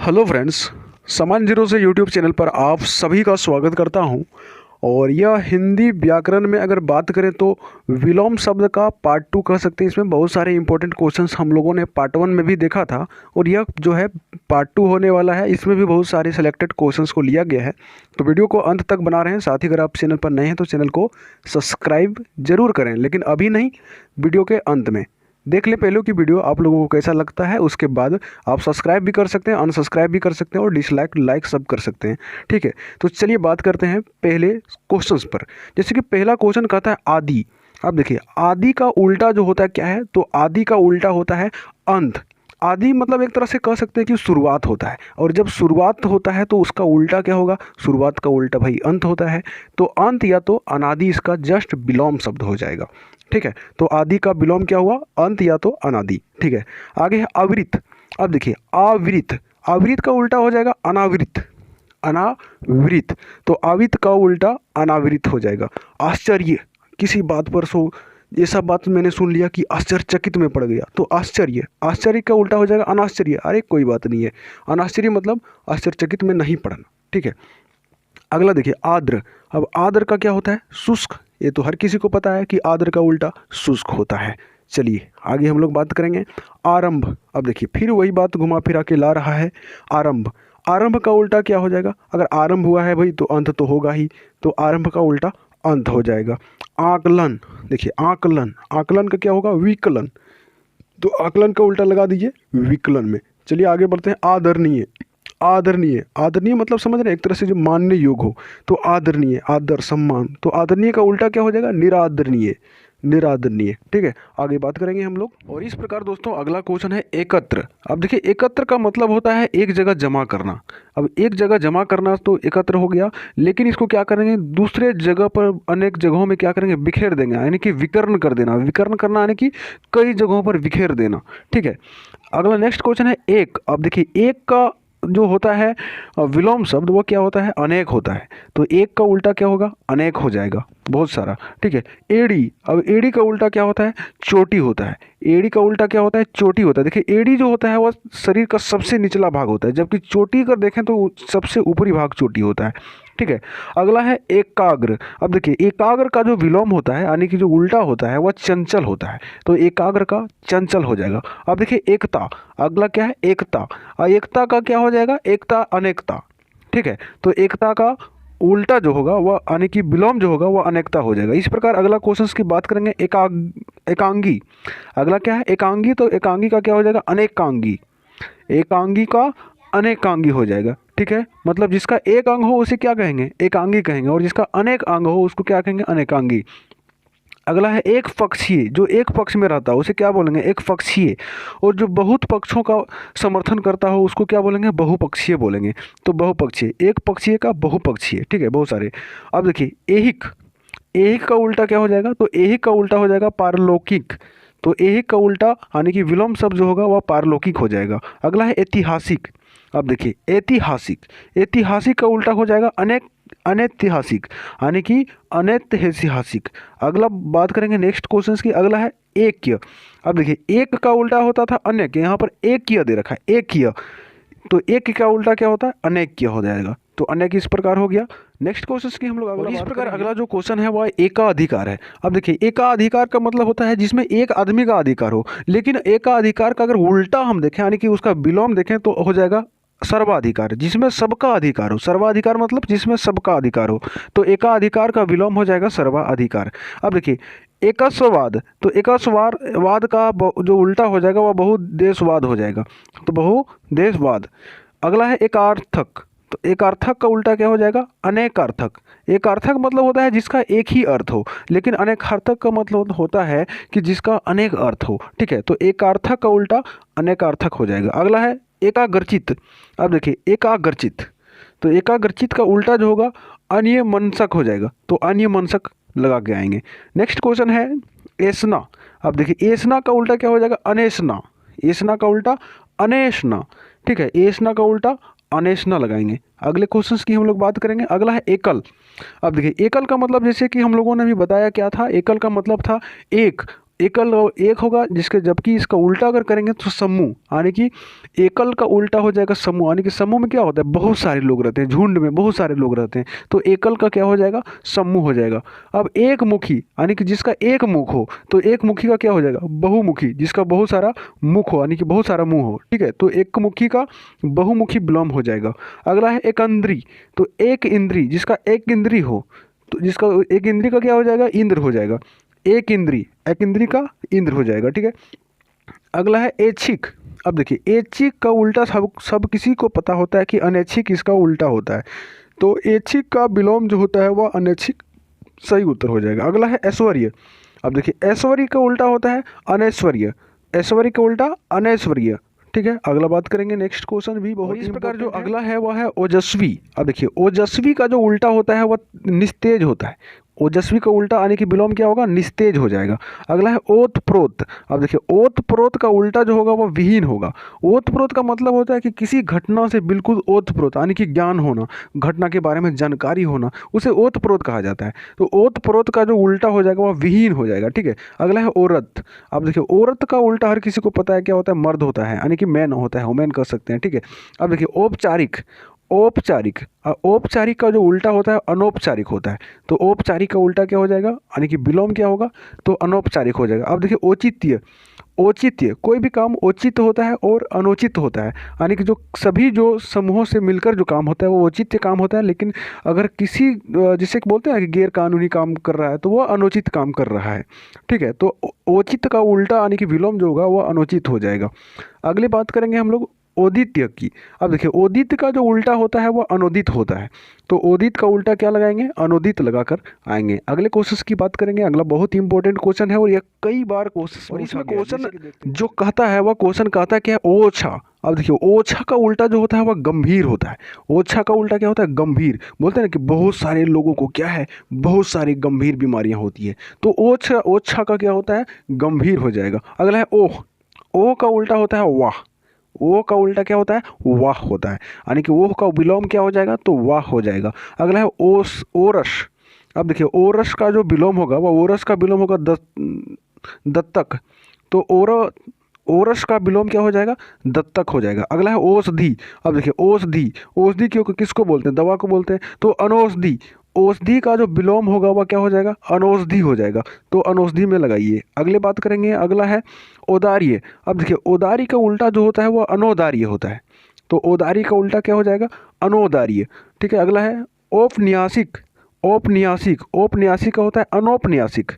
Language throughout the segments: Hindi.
हेलो फ्रेंड्स, समान जीरो से यूट्यूब चैनल पर आप सभी का स्वागत करता हूं। और यह हिंदी व्याकरण में अगर बात करें तो विलोम शब्द का पार्ट 2 कह सकते हैं। इसमें बहुत सारे इंपॉर्टेंट क्वेश्चंस हम लोगों ने पार्ट 1 में भी देखा था और यह जो है पार्ट 2 होने वाला है। इसमें भी बहुत सारे सेलेक्टेड क्वेश्चंस को लिया गया है, तो वीडियो को अंत तक बना रहे हैं। साथ ही अगर आप चैनल पर नए हैं तो चैनल को सब्सक्राइब जरूर करें, लेकिन अभी नहीं, वीडियो के अंत में देख लें पहले की वीडियो आप लोगों को कैसा लगता है। उसके बाद आप सब्सक्राइब भी कर सकते हैं, अनसब्सक्राइब भी कर सकते हैं और डिसलाइक लाइक सब कर सकते हैं। ठीक है, तो चलिए बात करते हैं पहले क्वेश्चंस पर। जैसे कि पहला क्वेश्चन कहता है आदि। अब देखिए, आदि का उल्टा जो होता है क्या है, तो आदि का उल्टा होता है अंत। आदि मतलब एक तरह से कह सकते हैं कि शुरुआत होता है, और जब शुरुआत होता है तो उसका उल्टा क्या होगा, शुरुआत का उल्टा भाई अंत होता है। तो अंत या तो अनादि इसका जस्ट विलोम शब्द हो जाएगा। ठीक है, तो आदि का विलोम क्या हुआ, अंत या तो अनादि। ठीक है, आगे है आवृत। अब देखिए आवृत, आवृत का उल्टा हो जाएगा अनावृत, अनावृत। तो आवृत का उल्टा अनावृत हो जाएगा। आश्चर्य, किसी बात पर ये सब बात मैंने सुन लिया कि आश्चर्यचकित में पड़ गया, तो आश्चर्य, आश्चर्य का उल्टा हो जाएगा अनाश्चर्य। अरे कोई बात नहीं है, अनाश्चर्य मतलब आश्चर्यचकित में नहीं पड़ना। ठीक है, अगला देखिए आर्द्र। अब आर्द्र का क्या होता है, शुष्क। ये तो हर किसी को पता है कि आर्द्र का उल्टा शुष्क होता है। चलिए आगे हम लोग बात करेंगे आरंभ। अब देखिए फिर वही बात घुमा फिरा के ला रहा है, आरंभ। आरंभ का उल्टा क्या हो जाएगा, अगर आरंभ हुआ है भाई तो अंत तो होगा ही, तो आरंभ का उल्टा अंत हो जाएगा। आकलन, देखिए आकलन, आकलन का क्या होगा, विकलन। तो आकलन का उल्टा लगा दीजिए विकलन में। चलिए आगे बढ़ते हैं आदरणीय। आदरणीय, आदरणीय मतलब समझ रहे हैं, एक तरह से जो मानने योग्य हो, तो आदरणीय, आदर सम्मान। तो आदरणीय का उल्टा क्या हो जाएगा, निरादरणीय, निरादरणीय। ठीक है, आगे बात करेंगे हम लोग। और इस प्रकार दोस्तों अगला क्वेश्चन है एकत्र। अब देखिए एकत्र का मतलब होता है एक जगह जमा करना। अब एक जगह जमा करना तो एकत्र हो गया, लेकिन इसको क्या करेंगे, दूसरे जगह पर अनेक जगहों में क्या करेंगे, बिखेर देंगे, यानी कि विकर्ण कर देना। विकर्ण करना यानी कि कई जगहों पर बिखेर देना। ठीक है, अगला नेक्स्ट क्वेश्चन है एक। अब देखिए एक का जो होता है विलोम शब्द वो क्या होता है, अनेक होता है। तो एक का उल्टा क्या होगा, अनेक हो जाएगा, बहुत सारा। ठीक है, एड़ी। अब एड़ी का उल्टा क्या होता है, चोटी होता है। एड़ी का उल्टा क्या होता है, चोटी होता है। देखिए एड़ी जो होता है वह शरीर का सबसे निचला भाग होता है, जबकि चोटी अगर देखें तो सबसे ऊपरी भाग चोटी होता है। ठीक है, अगला है एकाग्र। अब देखिए एकाग्र का जो विलोम होता है यानी कि जो उल्टा होता है वह चंचल होता है, तो एकाग्र का चंचल हो जाएगा। अब देखिए एकता, अगला क्या है, एकता। और एकता का क्या हो जाएगा, एकता अनेकता। ठीक है, तो एकता का उल्टा जो होगा वह यानी कि विलोम जो होगा वह अनेकता हो जाएगा। इस प्रकार अगला क्वेश्चन की बात करेंगे एकांगी। अगला क्या है, एकांगी। तो एकांगी का क्या हो जाएगा, अनेकांगी। एकांगी का अनेकांगी हो जाएगा। ठीक है, मतलब जिसका एक अंग हो उसे क्या कहेंगे, एकांगी कहेंगे, और जिसका अनेक अंग हो उसको क्या कहेंगे, अनेकांगी। अगला है एक पक्षीय, जो एक पक्ष में रहता है उसे क्या बोलेंगे, एक पक्षीय। और जो बहुत पक्षों का समर्थन करता हो उसको क्या बोलेंगे, बहुपक्षीय बोलेंगे। तो बहुपक्षीय, एक पक्षीय का बहुपक्षीय। ठीक है, बहुत सारे। अब देखिए ऐहिक। ऐहिक का उल्टा क्या हो जाएगा, तो ऐहिक का उल्टा हो जाएगा पारलौकिक। तो ऐहिक का उल्टा यानी कि विलोम शब्द जो होगा वह पारलौकिक हो जाएगा। अगला है ऐतिहासिक। अब देखिए ऐतिहासिक, ऐतिहासिक का उल्टा हो जाएगा अनैतिहासिक, यानी कि अनैतिहासिक। अगला बात करेंगे नेक्स्ट क्वेश्चन की, अगला है ऐक्य। अब देखिए एक का उल्टा होता था अनेक, यहाँ पर ऐक्य दे रखा है, ऐक्य। तो एक का उल्टा क्या होता है, अनेक्य हो जाएगा। तो अनेक इस प्रकार हो गया। नेक्स्ट क्वेश्चन की हम लोग अगला इस प्रकार अगला जो क्वेश्चन है वह एकाधिकार है। अब देखिए एकाधिकार का मतलब होता है जिसमें एक आदमी का अधिकार हो, लेकिन एकाधिकार का अगर उल्टा हम देखें यानी कि उसका विलोम देखें तो हो जाएगा सर्वाधिकार, जिसमें सबका अधिकार हो। सर्वाधिकार मतलब जिसमें सबका अधिकार हो, तो एकाधिकार का विलोम हो जाएगा सर्वाधिकार। अब देखिए एकस्ववाद। तो एकस्ववाद का जो उल्टा हो जाएगा वह बहुदेशवाद हो जाएगा, तो बहुदेशवाद। अगला है एकार्थक। तो एकार्थक का उल्टा क्या हो जाएगा, अनेकार्थक। एकार्थक मतलब होता है जिसका एक ही अर्थ हो, लेकिन अनेकार्थक का मतलब होता है कि जिसका अनेक अर्थ हो। ठीक है, तो एकार्थक का उल्टा अनेकार्थक हो जाएगा। अगला है एकाग्रचित। अब देखिए एकाग्रचित, तो एकाग्रचित का उल्टा जो होगा अन्यमनस्क हो जाएगा, तो अन्यमनस्क लगा के आएंगे। नेक्स्ट क्वेश्चन है ऐसना। अब देखिए ऐसना का उल्टा क्या हो जाएगा, अनेसना। ऐसना का उल्टा अनेसना। ठीक है, ऐसना का उल्टा अनेसना लगाएंगे। अगले क्वेश्चंस की हम लोग बात करेंगे। अगला है एकल। अब देखिए एकल का मतलब जैसे कि हम लोगों ने भी बताया क्या था, एकल का मतलब था एक, एकल और एक होगा, जिसके जबकि इसका उल्टा अगर करेंगे तो समूह, यानी कि एकल का उल्टा हो जाएगा समूह, यानी कि समूह में क्या होता है, बहुत सारे लोग रहते हैं, झुंड में बहुत सारे लोग रहते हैं, तो एकल का क्या हो जाएगा, समूह हो जाएगा। अब एक मुखी, यानी कि जिसका एक मुख हो, तो एक मुखी का क्या हो जाएगा, बहुमुखी, जिसका बहुत सारा मुख हो, यानी कि बहुत सारा मुंह हो, ठीक है, तो एक मुखी का बहुमुखी विलोम हो जाएगा। अगला है एक इंद्री, तो एक इंद्री, जिसका एक इंद्री हो, तो जिसका एक इंद्री का क्या हो जाएगा, इंद्र हो जाएगा। एक इंद्री का इंद्र हो जाएगा, ठीक है। अगला है ऐच्छिक। अब देखिए ऐच्छिक का उल्टा सब सब किसी को पता होता है कि अनैच्छिक इसका उल्टा होता है, तो ऐच्छिक का विलोम जो होता है वह अनैच्छिक सही उत्तर हो जाएगा। अगला है ऐश्वर्य। अब देखिए ऐश्वर्य का उल्टा होता है अनैश्वर्य, ऐश्वर्य का उल्टा अनैश्वर्य, ठीक है। अगला बात करेंगे, नेक्स्ट क्वेश्चन भी बहुत इस प्रकार जो अगला है वह है ओजस्वी। अब देखिए ओजस्वी का जो उल्टा होता है वह निस्तेज होता है, ओजस्वी का उल्टा आने की विलोम क्या होगा, निस्तेज हो जाएगा। अगला है ओतप्रोत। अब देखिए ओतप्रोत का उल्टा जो होगा वह विहीन होगा। ओतप्रोत का मतलब होता है कि किसी घटना से बिल्कुल ओतप्रोत, यानी कि ज्ञान होना, घटना के बारे में जानकारी होना, उसे ओतप्रोत कहा जाता है। तो ओतप्रोत का जो उल्टा हो जाएगा वह विहीन हो जाएगा, ठीक है। अगला है औरत। अब देखिए औरत का उल्टा हर किसी को पता है क्या होता है, मर्द होता है, यानी कि मैन होता है, वुमेन कर सकते हैं, ठीक है। अब देखिए औपचारिक, औपचारिक, औपचारिक का जो उल्टा होता है अनौपचारिक होता है, तो औपचारिक का उल्टा क्या हो जाएगा, यानी कि विलोम क्या होगा, तो अनौपचारिक हो जाएगा। अब देखिए औचित्य। औचित्य, कोई भी काम औचित्य होता है और अनुचित होता है, यानी कि जो सभी जो समूहों से मिलकर जो काम होता है वो औचित्य काम होता है, लेकिन अगर किसी जिसे बोलते हैं कि गैर कानूनी काम कर रहा है तो वह अनुचित काम कर रहा है, ठीक है। तो औचित्य का उल्टा यानी कि विलोम जो होगा वह अनुचित हो जाएगा। अगली बात करेंगे हम लोग औदित्य की। अब देखिए औदित्य का जो उल्टा होता है वह अनोदित होता है, तो औदित का उल्टा क्या लगाएंगे, अनोदित लगाकर आएंगे। अगले क्वेश्चन की बात करेंगे, अगला बहुत ही इंपॉर्टेंट क्वेश्चन है और यह कई बार क्वेश्चन, और इसमें क्वेश्चन जो कहता है वह क्वेश्चन कहता है क्या है, ओछा। अब देखिए ओछा का उल्टा जो होता है वह गंभीर होता है, ओछा का उल्टा क्या होता है, गंभीर। बोलते हैं ना कि बहुत सारे लोगों को क्या है, बहुत सारी गंभीर बीमारियां होती है, तो ओछा, ओछा का क्या होता है, गंभीर हो जाएगा। अगला है ओह। ओ का उल्टा होता है वाह, वो का उल्टा क्या होता है, वाह होता है, यानी कि वो का विलोम क्या हो जाएगा, तो वाह हो जाएगा। अगला है ओस, ओरस। अब देखिए ओरस का जो विलोम होगा वह ओरस का विलोम होगा दत्तक, तो ओरस का विलोम क्या हो जाएगा, दत्तक हो जाएगा। अगला है औषधि। अब देखिए औषधि, औषधि क्यों किसको बोलते हैं, दवा को बोलते हैं, तो अनौषधि, औषधि का जो विलोम होगा वह क्या हो जाएगा, अनौषधि हो जाएगा, तो अनौषधि में लगाइए। अगले बात करेंगे, अगला है औदार्य। अब देखिए औदार्य का उल्टा जो होता है वह अनौदार्य होता है, तो औदार्य का उल्टा क्या हो जाएगा, अनौदार्य, ठीक है। अगला है औपन्यासिक। औपन्यासिक, औपन्यासिक का होता है अनौपन्यासिक,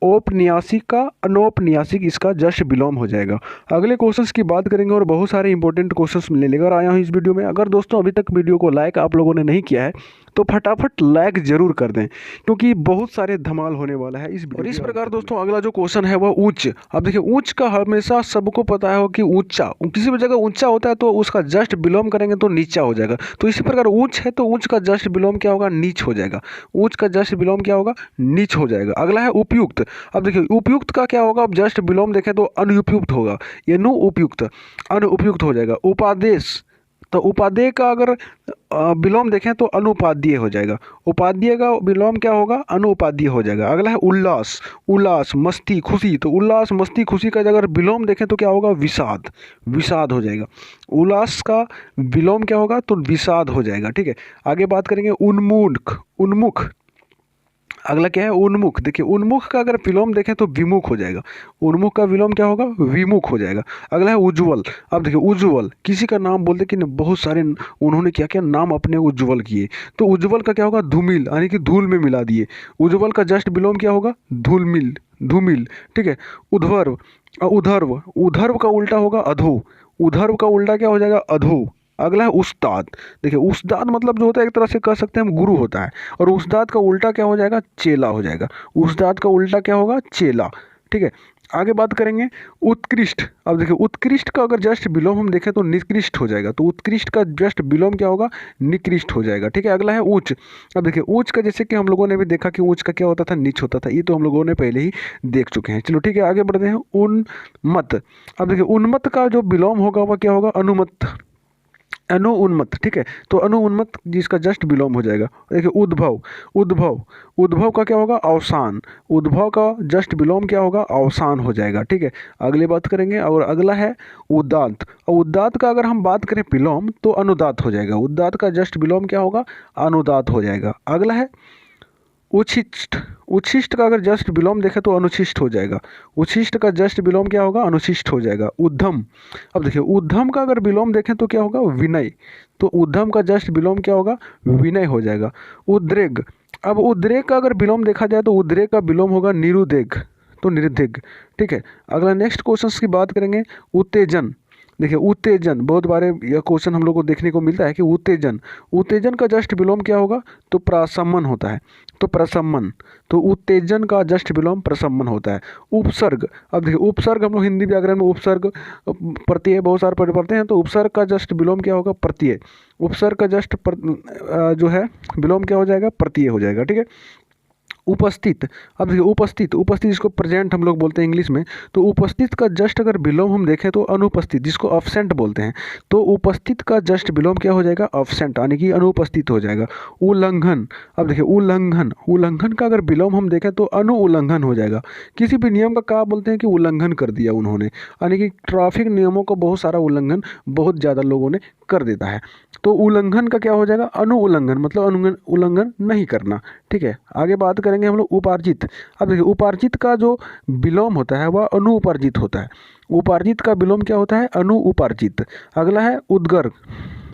औपन्यासिक का अनौपन्यासिक, इसका जस्ट विलोम हो जाएगा। अगले क्वेश्चंस की बात करेंगे और बहुत सारे इंपॉर्टेंट क्वेश्चंस ले लेकर आया हूँ इस वीडियो में। अगर दोस्तों अभी तक वीडियो को लाइक आप लोगों ने नहीं किया है तो फटाफट लाइक जरूर कर दें, क्योंकि बहुत सारे धमाल होने वाला है इस वीडियो। और इस प्रकार दोस्तों अगला जो क्वेश्चन है वह उच्च। अब देखिए उच्च का हमेशा सबको पता है कि ऊंचा, किसी भी जगह ऊंचा होता है तो उसका जस्ट विलोम करेंगे तो नीचा हो जाएगा, तो इसी प्रकार उच्च है तो उच्च का जस्ट विलोम क्या होगा, नीच हो जाएगा, उच्च का जस्ट विलोम क्या होगा, नीच हो जाएगा। अगला है उपयुक्त। अब देखिए उपयुक्त का क्या होगा, अब जस्ट विलोम देखें तो अनुपयुक्त होगा, ये नु उपयुक्त, अनुपयुक्त हो जाएगा। उपादेश, तो उपादेय का अगर विलोम देखें तो अनुपाद्य हो जाएगा, उपाध्याय का विलोम क्या होगा, अनुपाद्य हो जाएगा। अगला है उल्लास। उल्लास मस्ती खुशी, तो उल्लास मस्ती खुशी का अगर विलोम देखें तो क्या होगा, विषाद, विषाद हो जाएगा। उल्लास का विलोम क्या होगा, तो विषाद हो जाएगा, ठीक है। आगे बात करेंगे उन्मुख। उन्मुख, अगला क्या है, उन्मुख। देखिए उन्मुख का अगर विलोम देखें तो विमुख हो जाएगा, उन्मुख का विलोम क्या होगा, विमुख हो जाएगा। अगला है उज्ज्वल। अब देखिए उज्ज्वल, किसी का नाम बोलते कि बहुत सारे उन्होंने क्या क्या नाम अपने उज्ज्वल किए, तो उज्ज्वल का क्या होगा, धूमिल, यानी कि धूल में मिला दिए, उज्ज्वल का जस्ट विलोम क्या होगा, धूलमिल, धूमिल, ठीक है। उध्वर्व, उधर्व, उधर्व का उल्टा होगा अधो, उधर्व का उल्टा क्या हो जाएगा, अधो। अगला है उस्ताद। देखिए उस्ताद मतलब जो होता है एक तरह से कह सकते हैं हम गुरु होता है, और उस्ताद का उल्टा क्या हो जाएगा, चेला हो जाएगा, उस्ताद का उल्टा क्या होगा, चेला, ठीक है। आगे बात करेंगे उत्कृष्ट। अब देखिए उत्कृष्ट का अगर जस्ट विलोम हम देखें तो निकृष्ट हो जाएगा, तो उत्कृष्ट का जस्ट विलोम क्या होगा, निकृष्ट हो जाएगा, ठीक है। अगला है उच्च। अब देखिए उच्च का जैसे कि हम लोगों ने भी देखा कि उच्च का क्या होता था, नीच होता था, ये तो हम लोगों ने पहले ही देख चुके हैं। चलो ठीक है आगे बढ़ते हैं, उन्मत्त। अब देखिए उन्मत्त का जो विलोम होगा वह क्या होगा, अनुमत्त, अनुउन्मत्त, ठीक है। तो अनुउन्मत्त जिसका जस्ट विलोम हो जाएगा। देखिए उद्भव, उद्भव, उद्भव का क्या होगा? अवसान। उद्भव का जस्ट विलोम क्या होगा? अवसान हो जाएगा, ठीक है। अगली बात करेंगे और अगला है उदात्त। और उदात्त का अगर हम बात करें विलोम तो अनुदात्त हो जाएगा। उदात्त का जस्ट विलोम क्या होगा? अनुदात्त हो जाएगा। अगला है उच्छिष्ट। उच्छिष्ट का अगर जस्ट विलोम देखें तो अनुशिष्ट हो जाएगा। उच्छिष्ट का जस्ट विलोम क्या होगा? अनुशिष्ट हो जाएगा। उद्धम, अब देखिए उद्धम का अगर विलोम देखें तो क्या होगा? विनय। तो उद्धम का जस्ट विलोम क्या होगा? विनय हो जाएगा। उद्रेक, अब उद्रेक का अगर विलोम देखा जाए तो उद्रेक का विलोम होगा निरुदेग, तो निरुदेग, ठीक है। अगला नेक्स्ट क्वेश्चन की बात करेंगे उत्तेजन। देखिए उत्तेजन, बहुत बारे यह क्वेश्चन हम लोग को देखने को मिलता है कि उत्तेजन, उत्तेजन का जस्ट विलोम क्या होगा? तो प्रशमन होता है, तो प्रशमन। तो उत्तेजन का जस्ट विलोम प्रशमन होता है। उपसर्ग, अब देखिए उपसर्ग हम लोग हिंदी व्याकरण में उपसर्ग प्रत्यय बहुत सारे पढ़ते हैं, तो उपसर्ग का जस्ट विलोम क्या होगा? प्रत्यय। उपसर्ग का जस्ट जो है विलोम क्या हो जाएगा? प्रत्यय हो जाएगा, ठीक है। उपस्थित, अब देखिए उपस्थित, उपस्थित जिसको प्रेजेंट हम लोग बोलते हैं इंग्लिश में, तो उपस्थित का जस्ट अगर विलोम हम देखें तो अनुपस्थित, जिसको अब्सेंट बोलते हैं, तो उपस्थित का जस्ट विलोम क्या हो जाएगा? अब्सेंट, यानी कि अनुपस्थित हो जाएगा। उल्लंघन, अब देखिए उल्लंघन, उल्लंघन का अगर विलोम हम देखें तो अनुउल्लंघन हो जाएगा। किसी भी नियम का क्या बोलते हैं? कि उल्लंघन कर दिया उन्होंने, यानी कि ट्रैफिक नियमों का बहुत सारा उल्लंघन बहुत ज़्यादा लोगों ने कर देता है। तो उल्लंघन का क्या हो जाएगा? अनुउल्लंघन, मतलब उल्लंघन नहीं करना, ठीक है। आगे बात करेंगे हम लोग उपार्जित। अब देखिए उपार्जित का जो विलोम होता है वह अनुउपार्जित होता है। उपार्जित का विलोम क्या होता है? अनुउपार्जित। अगला है उद्गर्ग।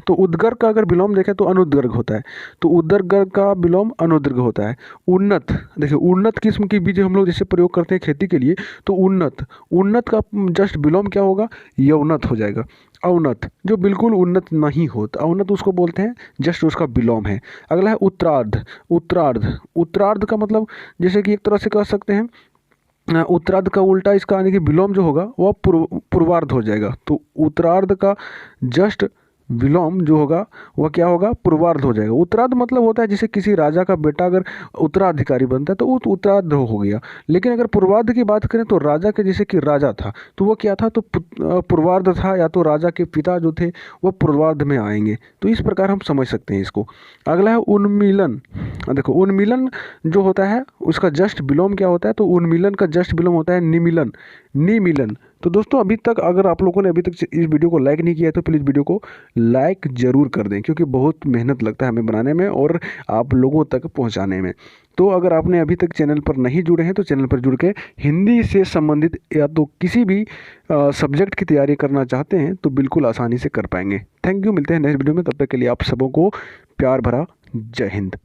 तो उद्गर्ग का अगर विलोम देखें तो अनुद्गर्ग होता है, तो उद्गर्ग का विलोम अनुद्गर्ग होता है। उन्नत, देखिए उन्नत किस्म की बीज हम लोग जैसे प्रयोग करते हैं खेती के लिए, तो उन्नत, उन्नत का जस्ट विलोम क्या होगा? यौनत हो जाएगा। अवनत, जो बिल्कुल उन्नत नहीं होता, अवनत उसको बोलते हैं, जस्ट उसका विलोम है। अगला है उत्तरार्ध। उत्तरार्ध, उत्तरार्ध का मतलब जैसे कि एक तरह से कह सकते हैं उत्तरार्ध का उल्टा इसका यानी कि विलोम जो होगा वह पूर्वार्ध हो जाएगा। तो उत्तरार्ध का जस्ट विलोम जो होगा वह क्या होगा? पूर्वार्ध हो जाएगा। उत्तरार्ध मतलब होता है जैसे किसी राजा का बेटा अगर उत्तराधिकारी बनता है तो वो उत्तरार्ध हो गया। लेकिन अगर पूर्वार्ध की बात करें तो राजा के, जैसे कि राजा था तो वो क्या था? तो पूर्वार्ध था, या तो राजा के पिता जो थे वह पूर्वार्ध में आएंगे। तो इस प्रकार हम समझ सकते हैं इसको। अगला है उन्मीलन। देखो उन्मीलन जो होता है उसका जस्ट विलोम क्या होता है? तो उन्मीलन का जस्ट विलोम होता है निमीलन, निमीलन। तो दोस्तों अभी तक अगर आप लोगों ने अभी तक इस वीडियो को लाइक नहीं किया है तो प्लीज़ वीडियो को लाइक ज़रूर कर दें, क्योंकि बहुत मेहनत लगता है हमें बनाने में और आप लोगों तक पहुंचाने में। तो अगर आपने अभी तक चैनल पर नहीं जुड़े हैं तो चैनल पर जुड़ के हिंदी से संबंधित या तो किसी भी सब्जेक्ट की तैयारी करना चाहते हैं तो बिल्कुल आसानी से कर पाएंगे। थैंक यू, मिलते हैं नेक्स्ट वीडियो में, तब तक के लिए आप सबों को प्यार भरा जय हिंद।